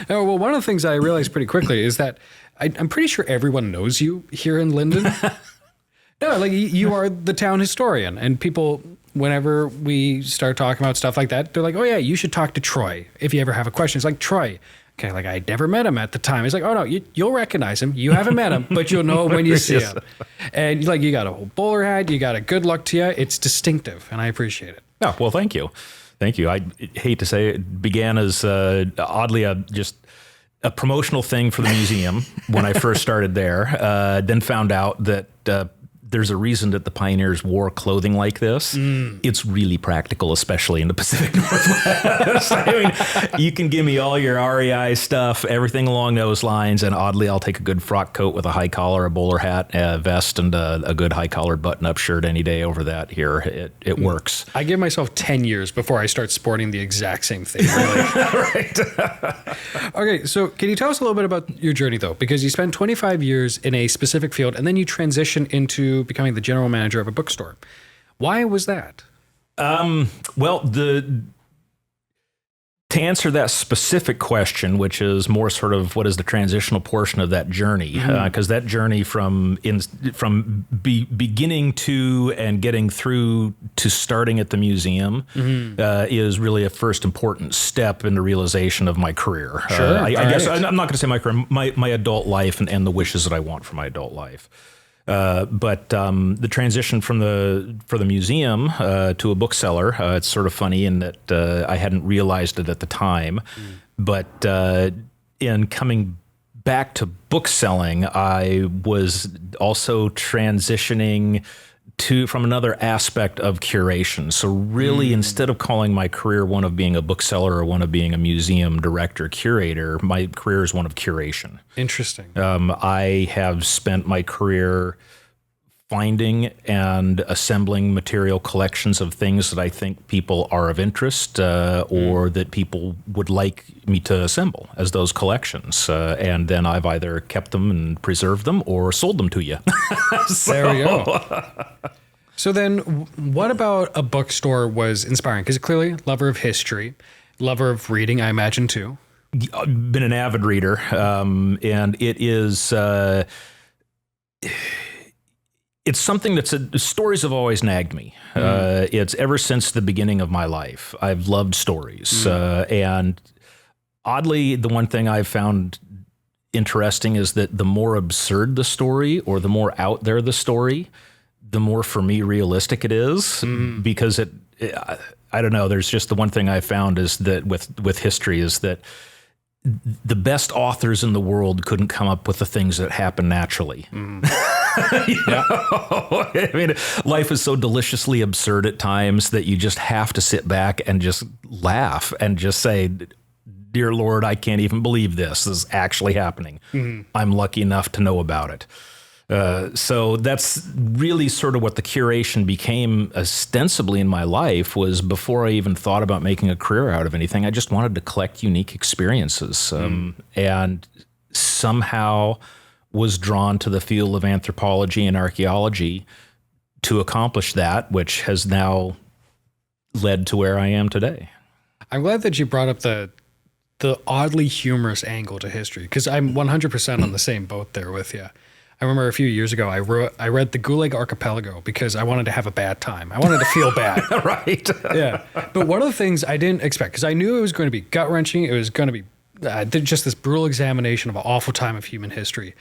No, well, one of the things I realized pretty quickly is that I'm pretty sure everyone knows you here in Linden. No, like you are the town historian, and people, whenever we start talking about stuff like that, they're like, "Oh yeah, you should talk to Troy if you ever have a question." It's like, Troy. Okay, like I never met him at the time. It's like, oh no, you'll recognize him. You haven't met him, but you'll know when you see him. And like, you got a whole bowler hat, you got a good look to you. It's distinctive, and I appreciate it. Oh, well, thank you. Thank you. I hate to say it began as oddly just a promotional thing for the museum when I first started there. Then found out that there's a reason that the pioneers wore clothing like this. It's really practical, especially in the Pacific Northwest. I mean, you can give me all your REI stuff, everything along those lines, and oddly, I'll take a good frock coat with a high collar, a bowler hat, a vest, and a good high collared button-up shirt any day over that here. It works. I give myself 10 years before I start sporting the exact same thing. Really. Right. Okay, so can you tell us a little bit about your journey, though? Because you spent 25 years in a specific field, and then you transition into becoming the general manager of a bookstore. Why was that? Well, to answer that specific question, which is more sort of what is the transitional portion of that journey, because that journey from beginning to and getting through to starting at the museum is really a first important step in the realization of my career. Sure. I guess I'm not going to say my career, my adult life and the wishes that I want for my adult life. But the transition for the museum to a bookseller, it's sort of funny in that I hadn't realized it at the time. But in coming back to bookselling, I was also transitioning from another aspect of curation. So really, instead of calling my career one of being a bookseller or one of being a museum director, curator, my career is one of curation. Interesting. I have spent my career finding and assembling material collections of things that I think people are of interest or that people would like me to assemble as those collections. And then I've either kept them and preserved them or sold them to you. There we go. So then what about a bookstore was inspiring? Because clearly lover of history, lover of reading, I imagine, too. Been an avid reader, and it is... it's something stories have always nagged me. It's ever since the beginning of my life. I've loved stories. And oddly, the one thing I've found interesting is that the more absurd the story or the more out there the story, the more for me realistic it is because I don't know. There's just the one thing I found is that with history is that the best authors in the world couldn't come up with the things that happen naturally. I mean, life is so deliciously absurd at times that you just have to sit back and just laugh and just say, dear Lord, I can't even believe this is actually happening. I'm lucky enough to know about it. So that's really sort of what the curation became ostensibly in my life was before I even thought about making a career out of anything. I just wanted to collect unique experiences and somehow was drawn to the field of anthropology and archaeology to accomplish that, which has now led to where I am today. I'm glad that you brought up the oddly humorous angle to history because I'm 100% on the same boat there with you. I remember a few years ago, I read the Gulag Archipelago because I wanted to have a bad time. I wanted to feel bad. Right. Yeah. But one of the things I didn't expect, because I knew it was going to be gut-wrenching, it was going to be just this brutal examination of an awful time of human history.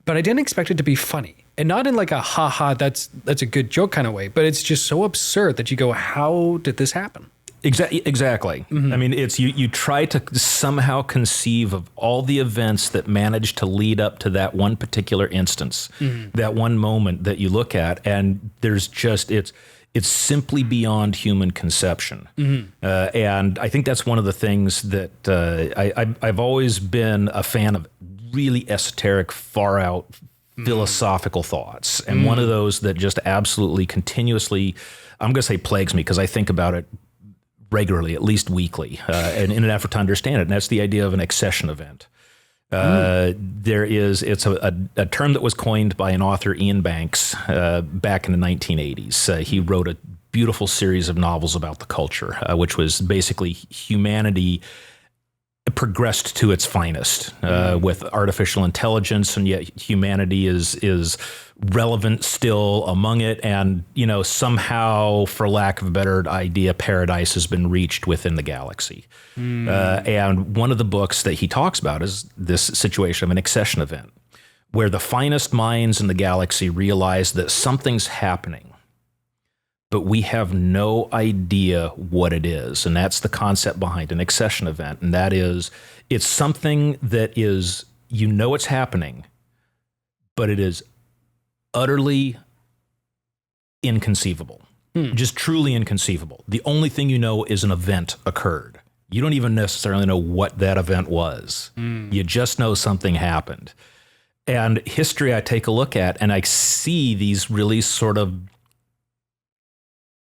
But I didn't expect it to be funny. And not in like a ha-ha, that's a good joke kind of way, but it's just so absurd that you go, how did this happen? Exactly. I mean, it's you try to somehow conceive of all the events that managed to lead up to that one particular instance, that one moment that you look at, and there's just it's simply beyond human conception. And I think that's one of the things that I've always been a fan of really esoteric, far out philosophical thoughts. And one of those that just absolutely continuously, I'm going to say plagues me because I think about it regularly, at least weekly, and in an effort to understand it. And that's the idea of an accession event. It's a term that was coined by an author, Ian Banks, back in the 1980s. He wrote a beautiful series of novels about the culture, which was basically humanity progressed to its finest with artificial intelligence, and yet humanity is relevant still among it. And, somehow, for lack of a better idea, paradise has been reached within the galaxy. And one of the books that he talks about is this situation of an accession event, where the finest minds in the galaxy realize that something's happening, but we have no idea what it is. And that's the concept behind an accession event. And that is, it's something that is, it's happening, but it is utterly inconceivable, just truly inconceivable. The only thing you know is an event occurred. You don't even necessarily know what that event was. You just know something happened. And history I take a look at, and I see these really sort of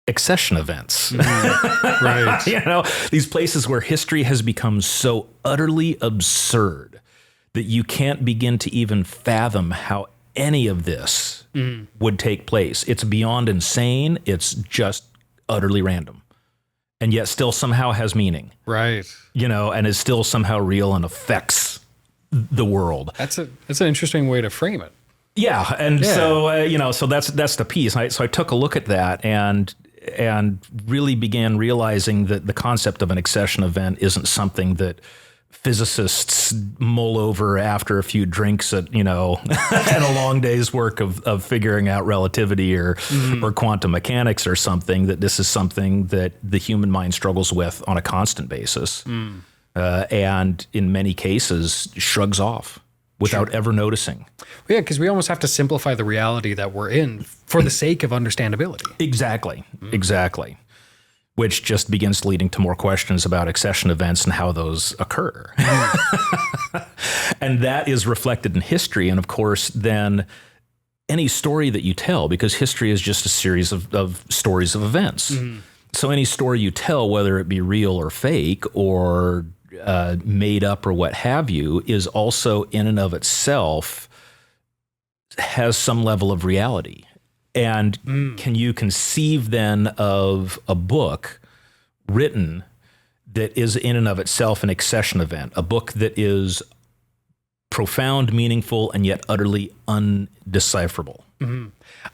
accession events. Right. These places where history has become so utterly absurd that you can't begin to even fathom how any of this would take place. It's beyond insane. It's just utterly random, and yet still somehow has meaning. Right. And is still somehow real and affects the world. That's an interesting way to frame it. Yeah. And so, so that's the piece. So I took a look at that and really began realizing that the concept of an accession event isn't something that physicists mull over after a few drinks at, and a long day's work of figuring out relativity or quantum mechanics or something, that this is something that the human mind struggles with on a constant basis. And in many cases shrugs off without ever noticing. Well, yeah, because we almost have to simplify the reality that we're in for the sake of understandability. Exactly. Which just begins leading to more questions about accession events and how those occur. And that is reflected in history. And of course, then any story that you tell, because history is just a series of stories of events. So any story you tell, whether it be real or fake or made up or what have you, is also in and of itself has some level of reality. And can you conceive then of a book written that is in and of itself an accession event, a book that is profound, meaningful, and yet utterly undecipherable?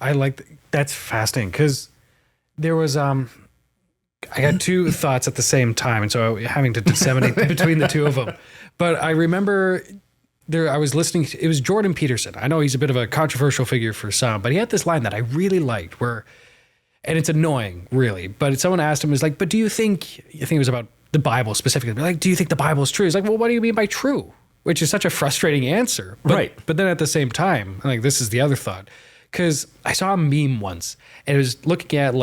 I that's fascinating, because there was I had two thoughts at the same time, and so having to disseminate between the two of them. But I remember I was listening to, it was Jordan Peterson. I know he's a bit of a controversial figure for some, but he had this line that I really liked and it's annoying, really, but someone asked him, but do you think, I think it was about the Bible specifically, do you think the Bible is true? He's like, well, what do you mean by true? Which is such a frustrating answer. But then at the same time, this is the other thought. Because I saw a meme once, and it was looking at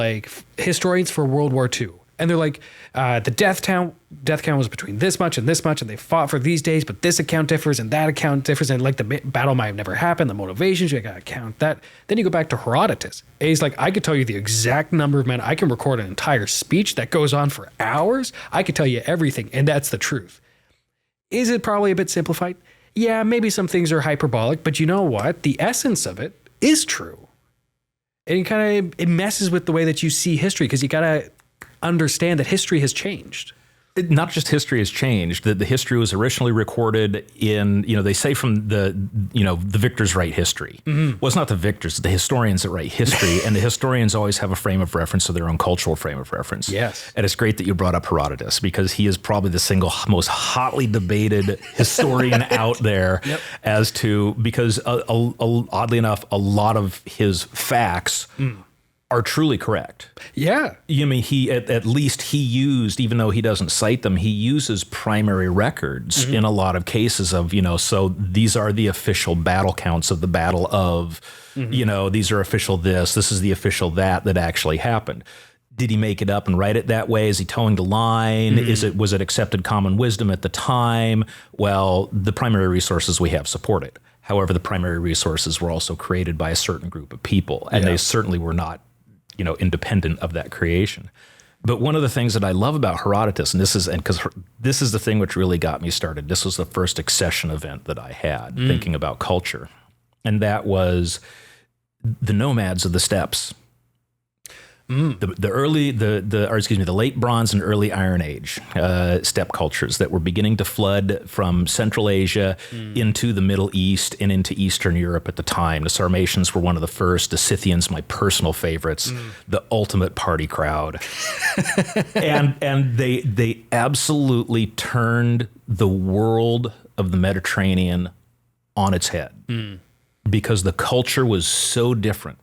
historians for World War II. And they're like, the death count was between this much, and they fought for these days, but this account differs, and that account differs, and the battle might have never happened, the motivations, you gotta count that. Then you go back to Herodotus, and he's like, I could tell you the exact number of men, I can record an entire speech that goes on for hours, I could tell you everything, and that's the truth. Is it probably a bit simplified? Yeah, maybe some things are hyperbolic, but you know what? The essence of it is true. And it messes with the way that you see history, because you gotta understand that history has changed. Not just history has changed, that the history was originally recorded in, they say from the victors write history. Well, it's not the victors, it's the historians that write history, and the historians always have a frame of reference to their own cultural frame of reference. Yes. And it's great that you brought up Herodotus, because he is probably the single most hotly debated historian out there because oddly enough, a lot of his facts are truly correct. Yeah. He at least he used, even though he doesn't cite them, he uses primary records in a lot of cases of, so these are the official battle counts of the Battle of, these are official this is the official that actually happened. Did he make it up and write it that way? Is he towing the line? Was it accepted common wisdom at the time? Well, the primary resources we have support it. However, the primary resources were also created by a certain group of people, and they certainly were not independent of that creation. But one of the things that I love about Herodotus, because this is the thing which really got me started. This was the first accession event that I had thinking about culture. And that was the nomads of the steppes. The late Bronze and early Iron Age steppe cultures that were beginning to flood from Central Asia into the Middle East and into Eastern Europe at the time. The Sarmatians were one of the first. The Scythians, my personal favorites, the ultimate party crowd, and they absolutely turned the world of the Mediterranean on its head because the culture was so different.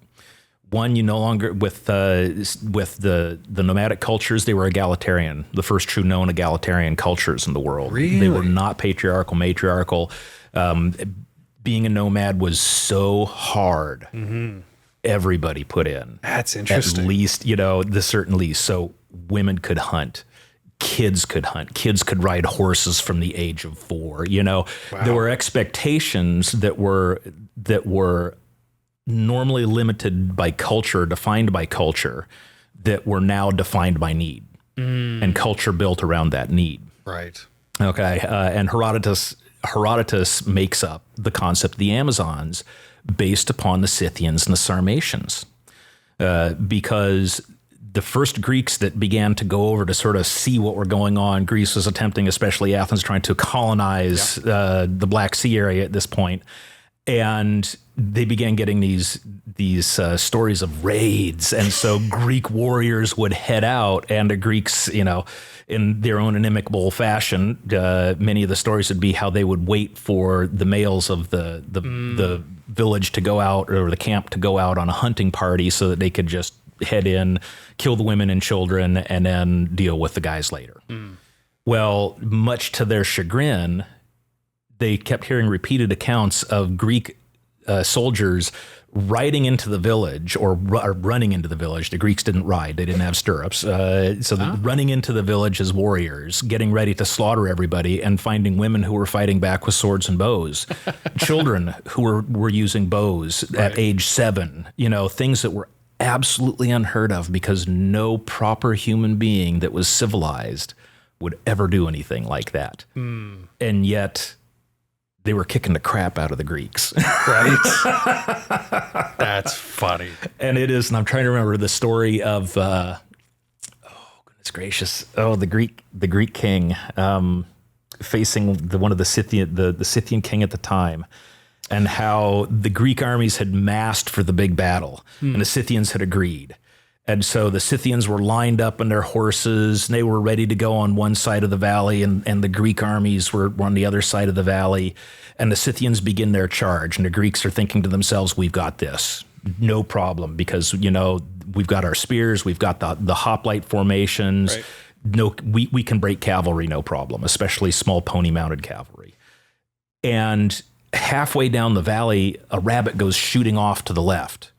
One, you no longer with the nomadic cultures, they were egalitarian, the first true known egalitarian cultures in the world. Really? They were not patriarchal, matriarchal. Being a nomad was so hard. Everybody put in. That's interesting. At least, the certain least. So women could hunt. Kids could hunt. Kids could ride horses from the age of 4. Wow. There were expectations that were normally limited by culture, defined by culture, that were now defined by need, and culture built around that need. Right. Okay. And Herodotus makes up the concept of the Amazons based upon the Scythians and the Sarmatians, because the first Greeks that began to go over to sort of see what were going on, Greece was attempting, especially Athens, trying to colonize the Black Sea area at this point. And they began getting these stories of raids. And so Greek warriors would head out, and the Greeks, in their own inimicable fashion, many of the stories would be how they would wait for the males of the village to go out, or the camp to go out on a hunting party, so that they could just head in, kill the women and children, and then deal with the guys later. Well, much to their chagrin, they kept hearing repeated accounts of Greek soldiers riding into the village or running into the village. The Greeks didn't ride. They didn't have stirrups. Running into the village as warriors, getting ready to slaughter everybody, and finding women who were fighting back with swords and bows, children who were using bows at age 7, things that were absolutely unheard of, because no proper human being that was civilized would ever do anything like that. And yet they were kicking the crap out of the Greeks. Right. That's funny. And it is, and I'm trying to remember the story of, goodness gracious. The Greek king, facing one of the Scythian king at the time, and how the Greek armies had massed for the big battle, and the Scythians had agreed. And so the Scythians were lined up on their horses, and they were ready to go on one side of the valley, and the Greek armies were on the other side of the valley. And the Scythians begin their charge, and the Greeks are thinking to themselves, we've got this, no problem, because, we've got our spears, we've got the hoplite formations. Right. No, we can break cavalry, no problem, especially small pony-mounted cavalry. And halfway down the valley, a rabbit goes shooting off to the left,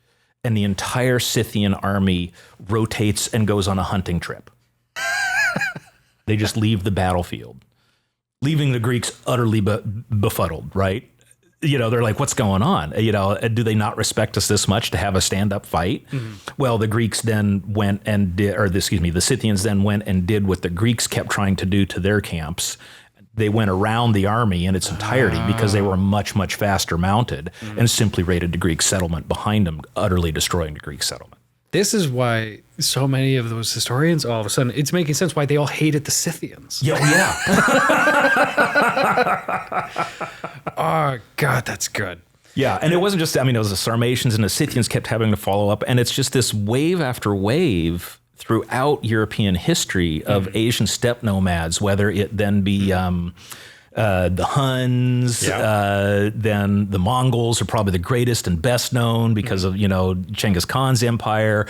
and the entire Scythian army rotates and goes on a hunting trip. They just leave the battlefield, leaving the Greeks utterly befuddled, right? They're like, what's going on? Do they not respect us this much to have a stand-up fight? Well, the Greeks then went and the Scythians then went and did what the Greeks kept trying to do to their camps. They went around the army in its entirety because they were much, much faster mounted, and simply raided the Greek settlement behind them, utterly destroying the Greek settlement. This is why so many of those historians, all of a sudden, it's making sense why they all hated the Scythians. Yeah. Oh, God, that's good. Yeah, and it wasn't just, it was the Sarmatians and the Scythians kept having to follow up, and it's just this wave after wave throughout European history of Asian steppe nomads, whether it then be the Huns, then the Mongols are probably the greatest and best known because of, Genghis Khan's empire.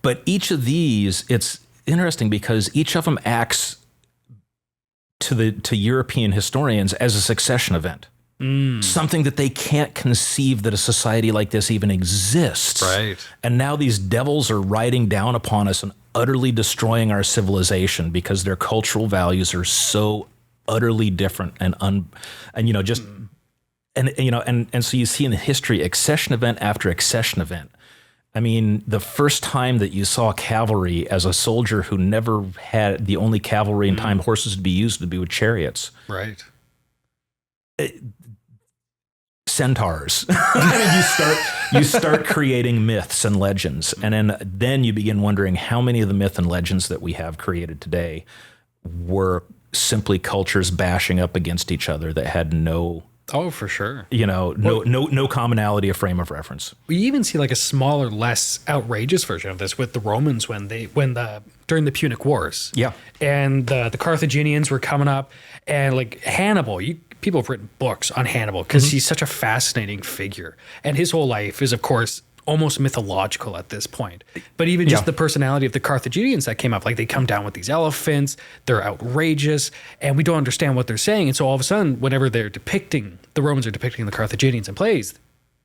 But each of these, it's interesting because each of them acts to European historians as a succession event. Something that they can't conceive that a society like this even exists. Right. And now these devils are riding down upon us and utterly destroying our civilization because their cultural values are so utterly different and so you see in history accession event after accession event. The first time that you saw cavalry as a soldier who never had the only cavalry in time horses to be used would be with chariots. Right. centaurs. And you start creating myths and legends. And then you begin wondering how many of the myth and legends that we have created today were simply cultures bashing up against each other that had no, Oh, for sure. no commonality of frame of reference. We even see like a smaller, less outrageous version of this with the Romans during the Punic Wars. Yeah. And the Carthaginians were coming up, and like Hannibal, people have written books on Hannibal because he's such a fascinating figure. And his whole life is, of course, almost mythological at this point. But even just the personality of the Carthaginians that came up, like they come down with these elephants, they're outrageous, and we don't understand what they're saying. And so all of a sudden, whenever the Romans are depicting the Carthaginians in plays,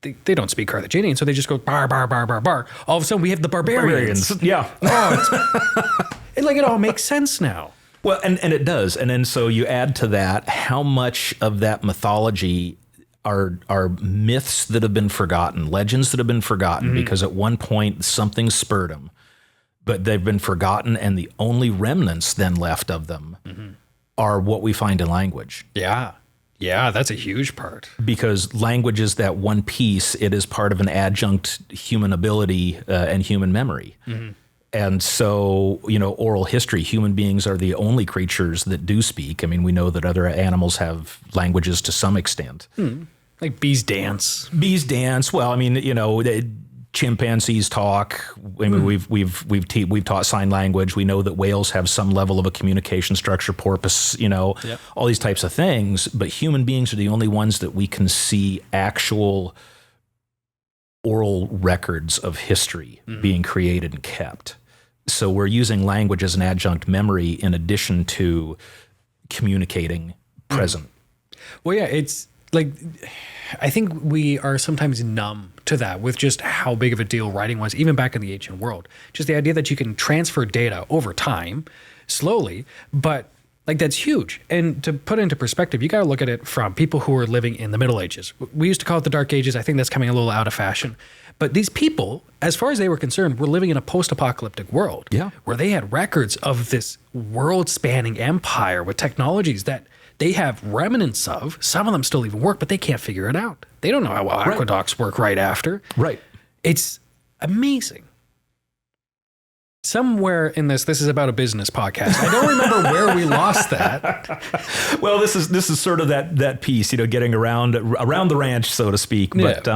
they don't speak Carthaginian, so they just go bar, bar, bar, bar, bar. All of a sudden, we have the barbarians. Yeah. It all makes sense now. Well, and it does. And then so you add to that how much of that mythology are myths that have been forgotten, legends that have been forgotten because at one point something spurred them, but they've been forgotten, and the only remnants then left of them are what we find in language. Yeah. Yeah, that's a huge part. Because language is that one piece. It is part of an adjunct human ability and human memory. And so, oral history, human beings are the only creatures that do speak. I mean, we know that other animals have languages to some extent. Like bees dance. Bees dance. Well, I mean, chimpanzees talk. I mean, we've taught sign language. We know that whales have some level of a communication structure, porpoise, all these types of things. But human beings are the only ones that we can see actual oral records of history being created and kept. So we're using language as an adjunct memory in addition to communicating present. Well, yeah, it's like, I think we are sometimes numb to that with just how big of a deal writing was, even back in the ancient world. Just the idea that you can transfer data over time, slowly, but like that's huge. And to put it into perspective, you got to look at it from people who were living in the Middle Ages. We used to call it the Dark Ages. I think that's coming a little out of fashion. But these people, as far as they were concerned, were living in a post-apocalyptic world where they had records of this world-spanning empire with technologies that they have remnants of. Some of them still even work, but they can't figure it out. They don't know how aqueducts work right after. Right. It's amazing. Somewhere in this is about a business podcast. I don't remember where we lost that. Well, this is sort of that piece, getting around the ranch, so to speak. But